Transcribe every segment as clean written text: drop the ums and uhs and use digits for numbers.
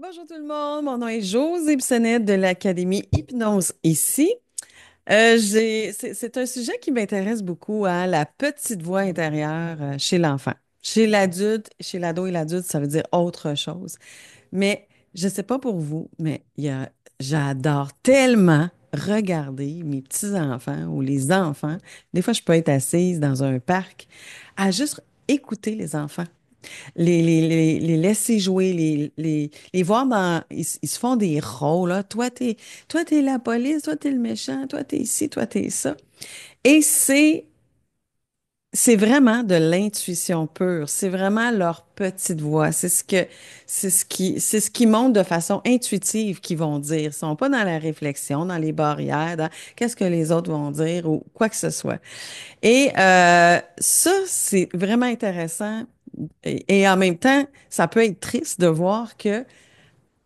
Bonjour tout le monde, mon nom est Josée Bissonnette de l'Académie Hypnose ici. C'est un sujet qui m'intéresse beaucoup, hein, la petite voix intérieure chez l'enfant. Chez l'adulte, chez l'ado et l'adulte, ça veut dire autre chose. Mais je ne sais pas pour vous, mais j'adore tellement regarder mes petits-enfants ou les enfants. Des fois, je peux être assise dans un parc à juste écouter les enfants les laisser jouer, les voir dans. Ils se font des rôles, là. Toi, t'es la police, toi, t'es le méchant, toi, t'es ici, toi, t'es ça. Et c'est vraiment de l'intuition pure. C'est vraiment leur petite voix. C'est ce qui montre de façon intuitive qu'ils vont dire. Ils sont pas dans la réflexion, dans les barrières, dans qu'est-ce que les autres vont dire ou quoi que ce soit. Et ça, c'est vraiment intéressant. Et en même temps, ça peut être triste de voir que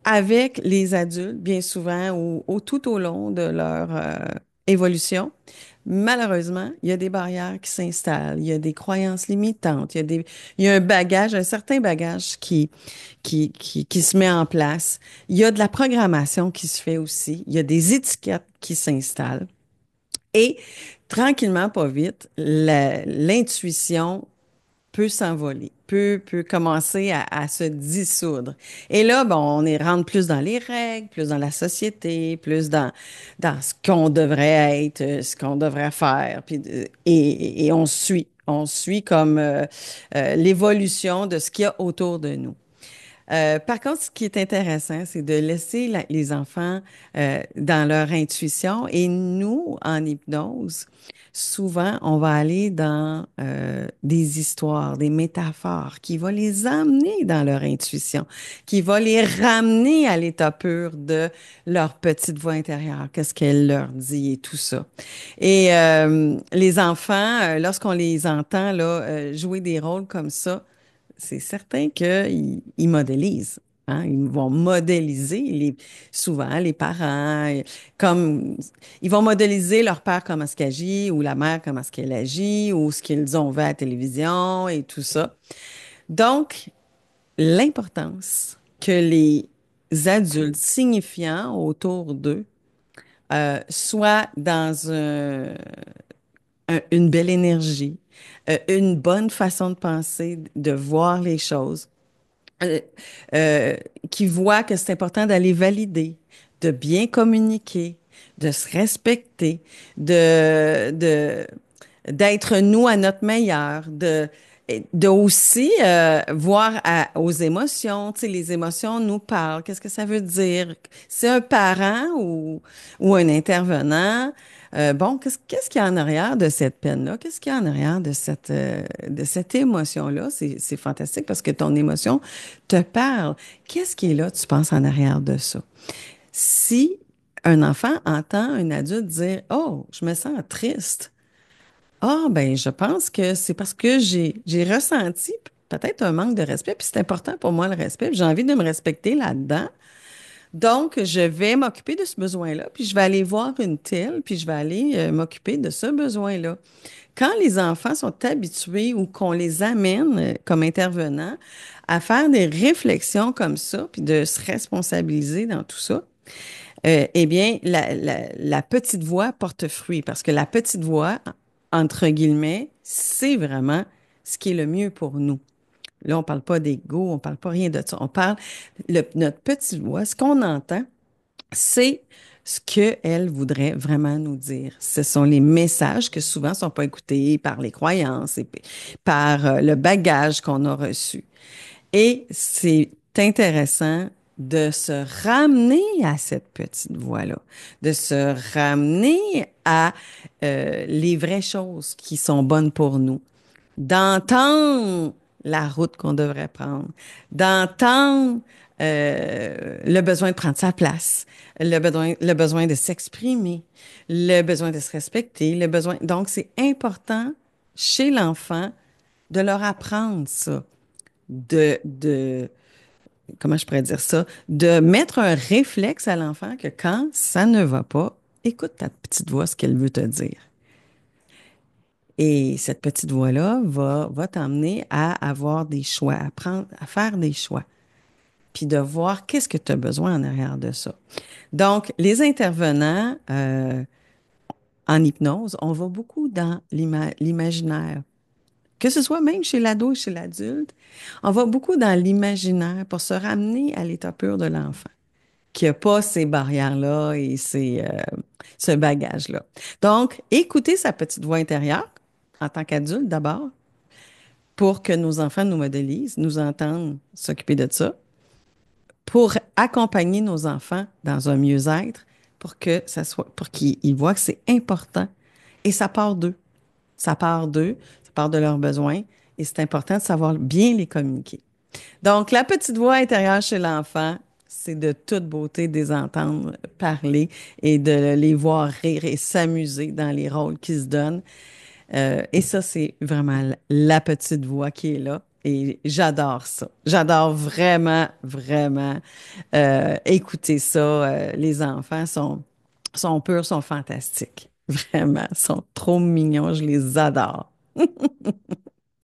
avec les adultes, bien souvent, ou tout au long de leur évolution, malheureusement, il y a des barrières qui s'installent, il y a des croyances limitantes, il y a un bagage, un certain bagage qui se met en place. Il y a de la programmation qui se fait aussi, il y a des étiquettes qui s'installent. Et tranquillement, pas vite, l'intuition peut s'envoler, peut commencer à se dissoudre. Et là, bon, rentre plus dans les règles, plus dans la société, plus dans ce qu'on devrait être, ce qu'on devrait faire, et on suit. On suit comme l'évolution de ce qu'il y a autour de nous. Par contre, ce qui est intéressant, c'est de laisser les enfants dans leur intuition. Et nous, en hypnose, souvent, on va aller dans des histoires, des métaphores qui vont les amener dans leur intuition, qui va les ramener à l'état pur de leur petite voix intérieure, qu'est-ce qu'elle leur dit et tout ça. Et les enfants, lorsqu'on les entend là, jouer des rôles comme ça, c'est certain qu'ils modélisent. Hein. Ils vont modéliser souvent les parents, comme ils vont modéliser leur père comment est-ce qu'il agit, ou la mère comment est-ce qu'elle agit, ou ce qu'ils ont vu à la télévision et tout ça. Donc, l'importance que les adultes signifiants autour d'eux soient dans une belle énergie, une bonne façon de penser, de voir les choses euh, euh, qui voient que c'est important d'aller valider, de bien communiquer, de se respecter, de, d'être nous à notre meilleur, de aussi voir aux émotions. Tu sais, les émotions nous parlent. Qu'est-ce que ça veut dire? C'est un parent ou un intervenant. Bon, qu'est-ce qu'il y a en arrière de cette peine-là? Qu'est-ce qu'il y a en arrière de cette émotion-là? C'est fantastique parce que ton émotion te parle. Qu'est-ce qui est là, tu penses, en arrière de ça? Si un enfant entend un adulte dire, Oh, je me sens triste. Ah, ben, je pense que c'est parce que j'ai ressenti peut-être un manque de respect, puis c'est important pour moi le respect, puis j'ai envie de me respecter là-dedans. Donc, je vais m'occuper de ce besoin-là, puis je vais aller voir une telle, puis je vais aller m'occuper de ce besoin-là. Quand les enfants sont habitués ou qu'on les amène comme intervenants à faire des réflexions comme ça, puis de se responsabiliser dans tout ça, eh bien, la petite voix porte fruit parce que la petite voix, entre guillemets, c'est vraiment ce qui est le mieux pour nous. Là, on parle pas d'ego, on parle pas rien de ça. On parle, notre petite voix, ce qu'on entend, c'est ce qu'elle voudrait vraiment nous dire. Ce sont les messages que souvent ne sont pas écoutés par les croyances et par le bagage qu'on a reçu. Et c'est intéressant de se ramener à cette petite voix-là, de se ramener à les vraies choses qui sont bonnes pour nous, d'entendre la route qu'on devrait prendre, d'entendre le besoin de prendre sa place, le besoin de s'exprimer, le besoin de se respecter, le besoin. Donc, c'est important chez l'enfant de leur apprendre ça, de comment je pourrais dire ça, de mettre un réflexe à l'enfant que quand ça ne va pas, écoute ta petite voix ce qu'elle veut te dire. Et cette petite voix-là va t'emmener à avoir des choix, à prendre, à faire des choix. puis de voir qu'est-ce que tu as besoin en arrière de ça. Donc, les intervenants en hypnose, on va beaucoup dans l'imaginaire. Que ce soit même chez l'ado et chez l'adulte, on va beaucoup dans l'imaginaire pour se ramener à l'état pur de l'enfant, qui n'a pas ces barrières-là et ce bagage-là. Donc, écouter sa petite voix intérieure en tant qu'adulte d'abord, pour que nos enfants nous modélisent, nous entendent s'occuper de ça, pour accompagner nos enfants dans un mieux-être, pour que ça soit, pour qu'ils voient que c'est important. Et ça part d'eux. Ça part d'eux, ça part de leurs besoins, et c'est important de savoir bien les communiquer. Donc, la petite voix intérieure chez l'enfant, c'est de toute beauté de les entendre parler et de les voir rire et s'amuser dans les rôles qu'ils se donnent. Et ça, c'est vraiment la petite voix qui est là. Et j'adore ça. J'adore vraiment, vraiment écouter ça. Les enfants sont purs, sont fantastiques. Vraiment, sont trop mignons. Je les adore.